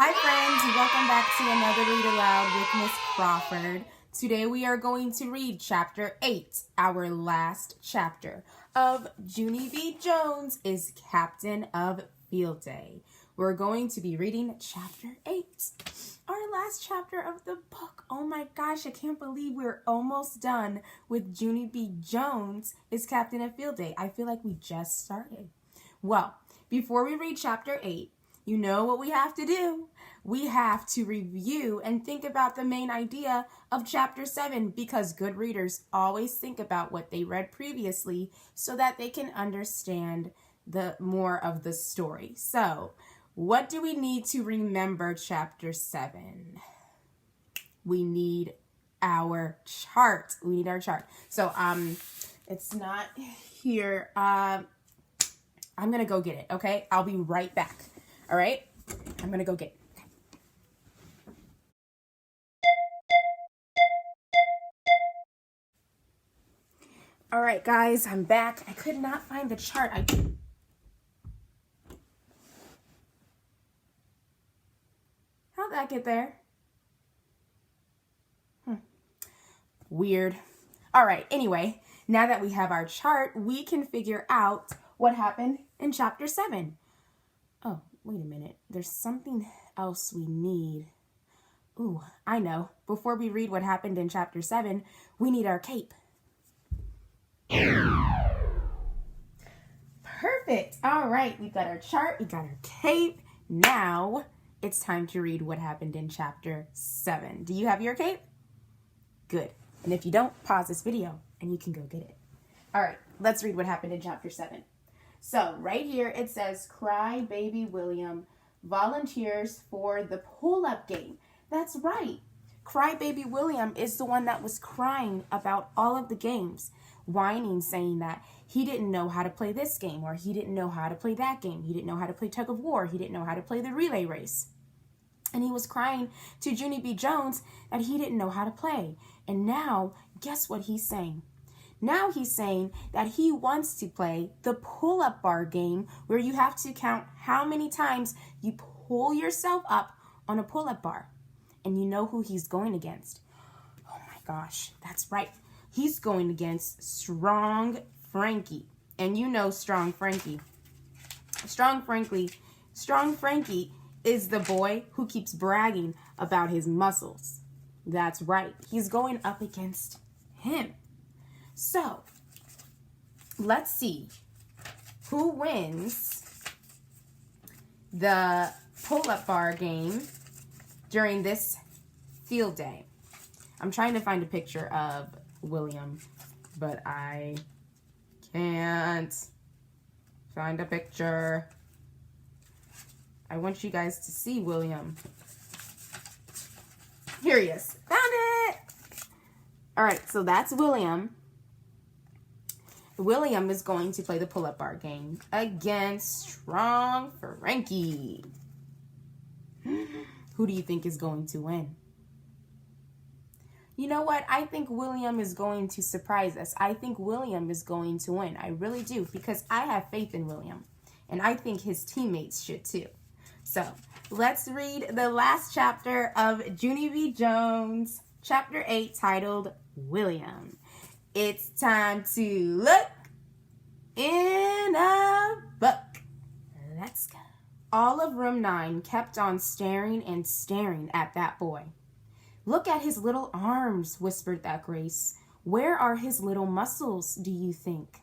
Hi friends, welcome back to another Read Aloud with Miss Crawford. Today we are going to read Chapter 8, our last chapter of Junie V. Jones is Captain of Field Day. We're going to be reading Chapter 8, our last chapter of the book. Oh my gosh, I can't believe we're almost done with Junie V. Jones is Captain of Field Day. I feel like we just started. Well, before we read Chapter 8, you know what we have to do. We have to review and think about the main idea of Chapter 7 because good readers always think about what they read previously so that they can understand the more of the story. So, what do we need to remember Chapter 7? We need our chart. We need our chart. So, it's not here. I'm going to go get it, okay? I'll be right back. All right, I'm going to go get it. All right, guys, I'm back. I could not find the chart. How'd that get there? Weird. All right, anyway, now that we have our chart, we can figure out what happened in Chapter 7. Oh, wait a minute. There's something else we need. Ooh, I know. Before we read what happened in Chapter 7, we need our cape. Perfect. All right, we've got our chart, we got our cape. Now it's time to read what happened in Chapter 7. Do you have your cape? Good. And if you don't, pause this video and you can go get it. All right, let's read what happened in Chapter 7. So right here it says, Cry Baby William volunteers for the pull-up game. That's right. Cry Baby William is the one that was crying about all of the games, whining, saying that he didn't know how to play this game, or he didn't know how to play that game. He didn't know how to play tug of war. He didn't know how to play the relay race. And he was crying to Junie B. Jones that he didn't know how to play. And now, guess what he's saying? Now he's saying that he wants to play the pull-up bar game where you have to count how many times you pull yourself up on a pull-up bar. And you know who he's going against. Oh my gosh, that's right. He's going against Strong Frankie. And you know Strong Frankie. Strong Frankie is the boy who keeps bragging about his muscles. That's right. He's going up against him. So, let's see who wins the pull-up bar game during this field day. I'm trying to find a picture of William, but I can't find a picture. I want you guys to see William. Here he is. Found it! All right, so that's William. William is going to play the pull-up bar game against Strong Frankie. Who do you think is going to win? You know what? I think William is going to surprise us. I think William is going to win. I really do, because I have faith in William. And I think his teammates should too. So, let's read the last chapter of Junie V. Jones, Chapter 8, titled William. It's time to look in a book. Let's go. All of room 9 kept on staring and staring at that boy. Look at his little arms, whispered that Grace. Where are his little muscles, do you think?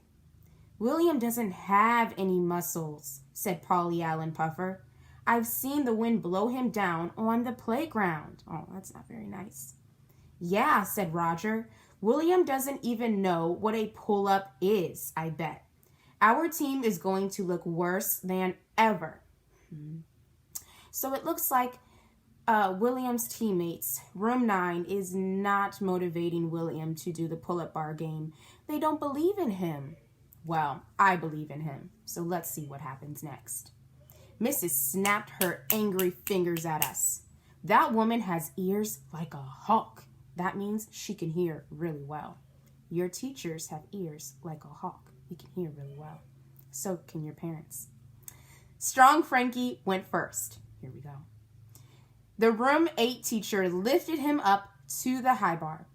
William doesn't have any muscles, said Polly Allen Puffer. I've seen the wind blow him down on the playground. Oh, that's not very nice. Yeah, said Roger. William doesn't even know what a pull-up is, I bet. Our team is going to look worse than ever. So it looks like William's teammates, room 9, is not motivating William to do the pull-up bar game. They don't believe in him. Well, I believe in him. So let's see what happens next. Mrs. snapped her angry fingers at us. That woman has ears like a hawk. That means she can hear really well. Your teachers have ears like a hawk. You can hear really well. So can your parents. Strong Frankie went first. Here we go. The room 8 teacher lifted him up to the high bar.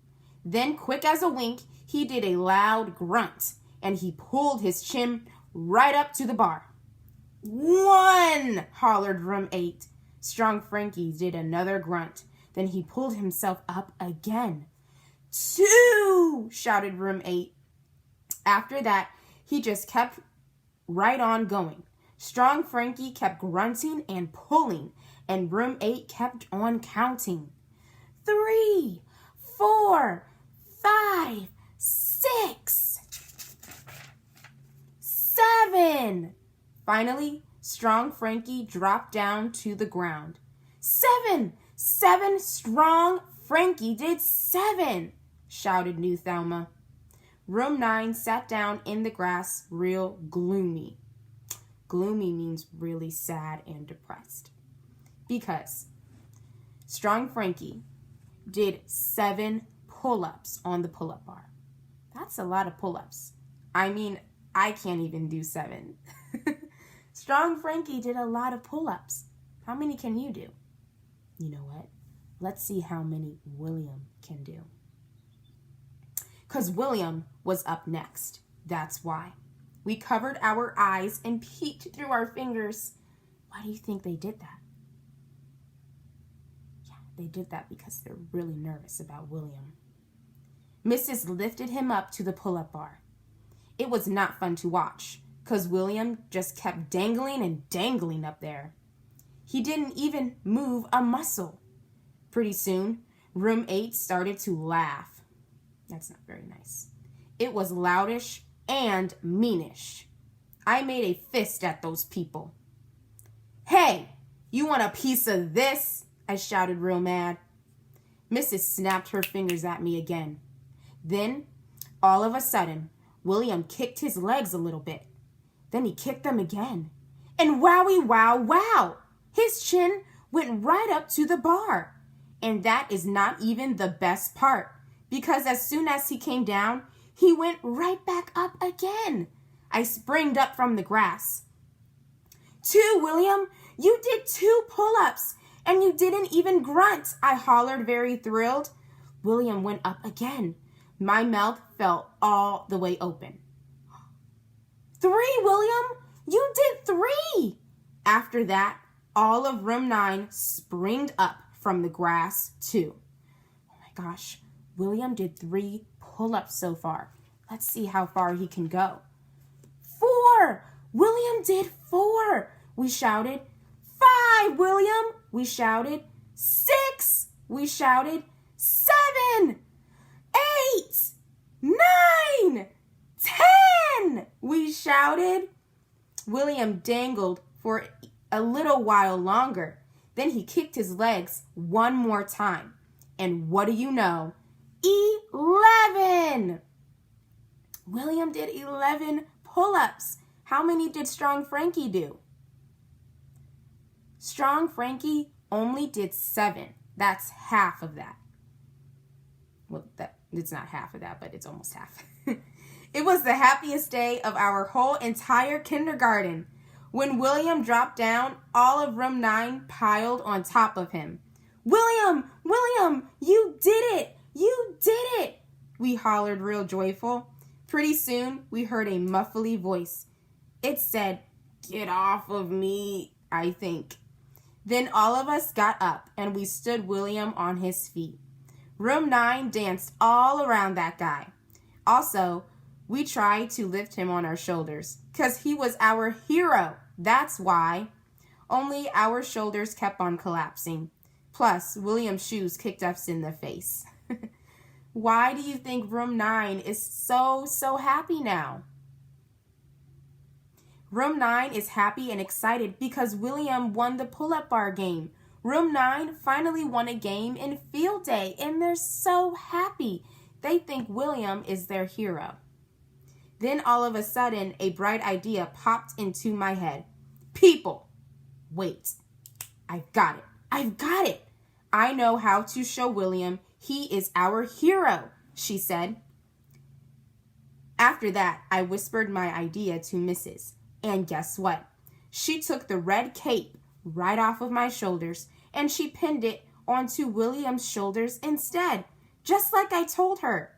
Then, quick as a wink, he did a loud grunt, and he pulled his chin right up to the bar. 1, hollered room 8. Strong Frankie did another grunt. Then he pulled himself up again. 2, shouted room 8. After that, he just kept right on going. Strong Frankie kept grunting and pulling, and room 8 kept on counting. 3, 4, 5, 6, 7. Finally, Strong Frankie dropped down to the ground. 7! Strong Frankie did 7, shouted New Thelma. Room 9 sat down in the grass real gloomy. Gloomy means really sad and depressed. Because Strong Frankie did 7 pull-ups on the pull-up bar. That's a lot of pull-ups. I mean, I can't even do 7. Strong Frankie did a lot of pull-ups. How many can you do? You know what? Let's see how many William can do. Because William was up next. That's why. We covered our eyes and peeked through our fingers. Why do you think they did that? Yeah, they did that because they're really nervous about William. Mrs. lifted him up to the pull-up bar. It was not fun to watch, because William just kept dangling and dangling up there. He didn't even move a muscle. Pretty soon, room 8 started to laugh. That's not very nice. It was loudish and meanish. I made a fist at those people. Hey, you want a piece of this? I shouted real mad. Mrs. snapped her fingers at me again. Then, all of a sudden, William kicked his legs a little bit. Then he kicked them again. And wowie wow wow! His chin went right up to the bar. And that is not even the best part, because as soon as he came down, he went right back up again. I springed up from the grass. 2, William! You did 2 pull-ups, and you didn't even grunt, I hollered, very thrilled. William went up again. My mouth fell all the way open. 3, William! You did 3! After that, all of room 9 springed up from the grass, too. Oh my gosh, William did 3 pull-ups so far. Let's see how far he can go. 4! William did 4! We shouted. 5, William! We shouted. 6! We shouted. 7! 8! 9! 10! We shouted. William dangled for a little while longer. Then he kicked his legs one more time. And what do you know? 11! William did 11 pull-ups. How many did Strong Frankie do? Strong Frankie only did 7. That's half of that. Well, it's not half of that, but it's almost half. It was the happiest day of our whole entire kindergarten. When William dropped down, all of room 9 piled on top of him. William! William! You did it! You did it! We hollered real joyful. Pretty soon, we heard a muffly voice. It said, "Get off of me," I think. Then all of us got up, and we stood William on his feet. Room 9 danced all around that guy. Also, we tried to lift him on our shoulders, because he was our hero. That's why. Only our shoulders kept on collapsing. Plus, William's shoes kicked us in the face. Why do you think room 9 is so happy now? Room 9 is happy and excited because William won the pull-up bar game. Room 9 finally won a game in field day, and they're so happy. They think William is their hero. Then all of a sudden, a bright idea popped into my head. People, wait. I've got it. I've got it. I know how to show William he is our hero, she said. After that, I whispered my idea to Mrs. And guess what? She took the red cape right off of my shoulders and she pinned it onto William's shoulders instead, just like I told her.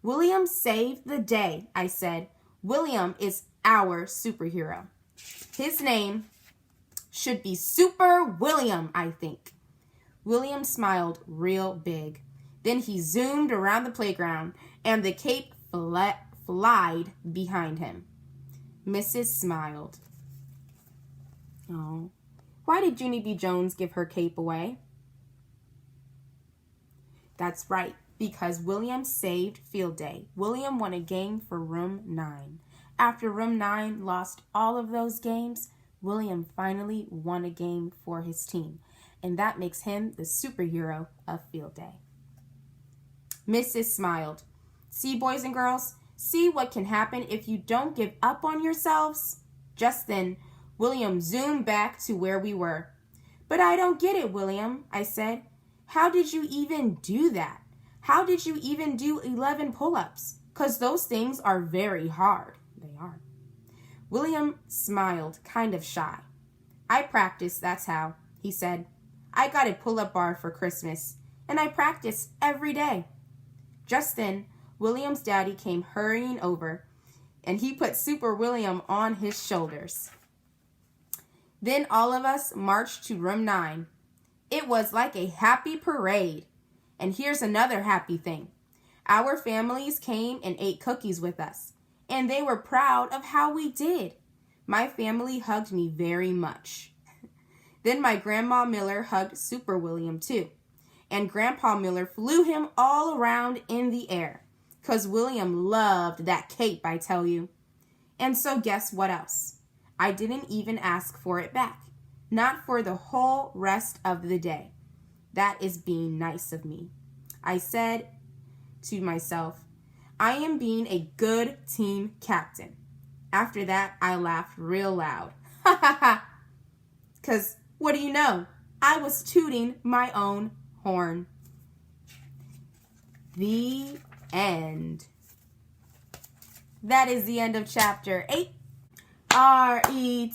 William saved the day, I said. William is our superhero. His name should be Super William, I think. William smiled real big. Then he zoomed around the playground, and the cape flied behind him. Mrs. smiled. Oh, why did Junie B. Jones give her cape away? That's right, because William saved field day. William won a game for room 9. After room 9 lost all of those games, William finally won a game for his team, and that makes him the superhero of field day. Mrs. smiled. See, boys and girls, see what can happen if you don't give up on yourselves? Just then, William zoomed back to where we were. But I don't get it, William, I said. How did you even do that? How did you even do 11 pull-ups? 'Cause those things are very hard. They are. William smiled, kind of shy. I practiced, that's how, he said. I got a pull-up bar for Christmas, and I practiced every day. Just then, William's daddy came hurrying over, and he put Super William on his shoulders. Then all of us marched to room 9. It was like a happy parade. And here's another happy thing. Our families came and ate cookies with us, and they were proud of how we did. My family hugged me very much. Then my Grandma Miller hugged Super William too, and Grandpa Miller flew him all around in the air, 'cause William loved that cape, I tell you. And so guess what else? I didn't even ask for it back. Not for the whole rest of the day. That is being nice of me. I said to myself, I am being a good team captain. After that, I laughed real loud. Ha ha ha. 'Cause what do you know? I was tooting my own horn. The end. That is the end of chapter 8. RETELL.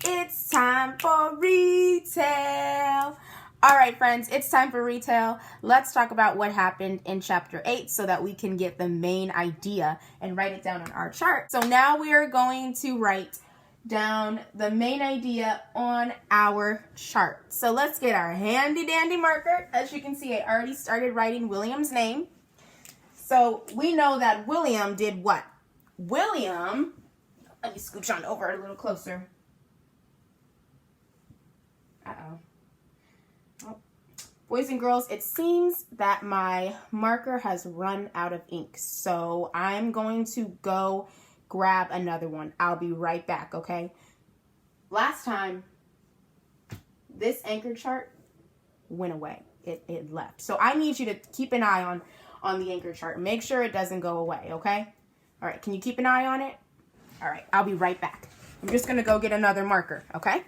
It's time for retail. All right, friends, it's time for retail. Let's talk about what happened in chapter 8 so that we can get the main idea and write it down on our chart. So now we are going to write down the main idea on our chart. So let's get our handy dandy marker. As you can see, I already started writing William's name. So we know that William did what? William, let me scooch on over a little closer. Oh. Boys and girls, it seems that my marker has run out of ink. So I'm going to go grab another one. I'll be right back, okay? Last time, this anchor chart went away. It left. So I need you to keep an eye on the anchor chart. Make sure it doesn't go away, okay? All right, can you keep an eye on it? All right, I'll be right back. I'm just going to go get another marker, okay?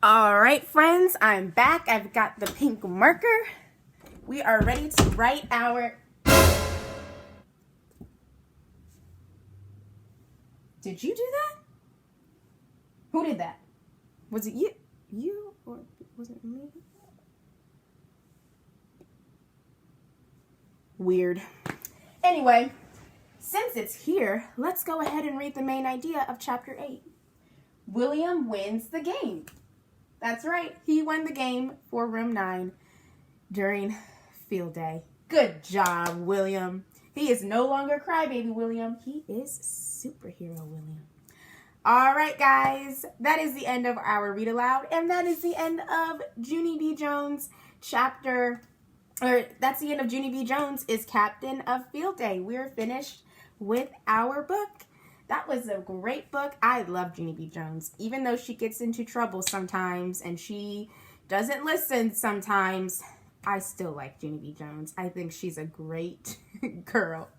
All right, friends, I'm back. I've got the pink marker. We are ready to write our... Did you do that? Who did that? Was it you? You or was it me? Weird. Anyway, since it's here, let's go ahead and read the main idea of chapter 8. William wins the game. That's right. He won the game for room 9 during field day. Good job, William. He is no longer crybaby William. He is superhero William. All right, guys. That is the end of our read aloud, and that is the end of Junie B. Jones that's the end of Junie B. Jones is Captain of Field Day. We're finished with our book. That was a great book. I love Junie B. Jones, even though she gets into trouble sometimes and she doesn't listen sometimes. I still like Junie B. Jones. I think she's a great girl.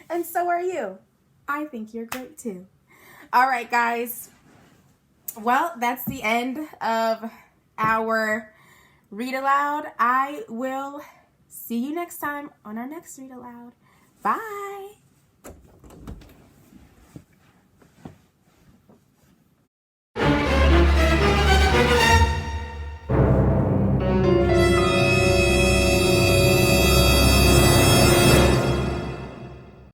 And so are you. I think you're great too. All right, guys. Well, that's the end of our read aloud. I will see you next time on our next read aloud. Bye.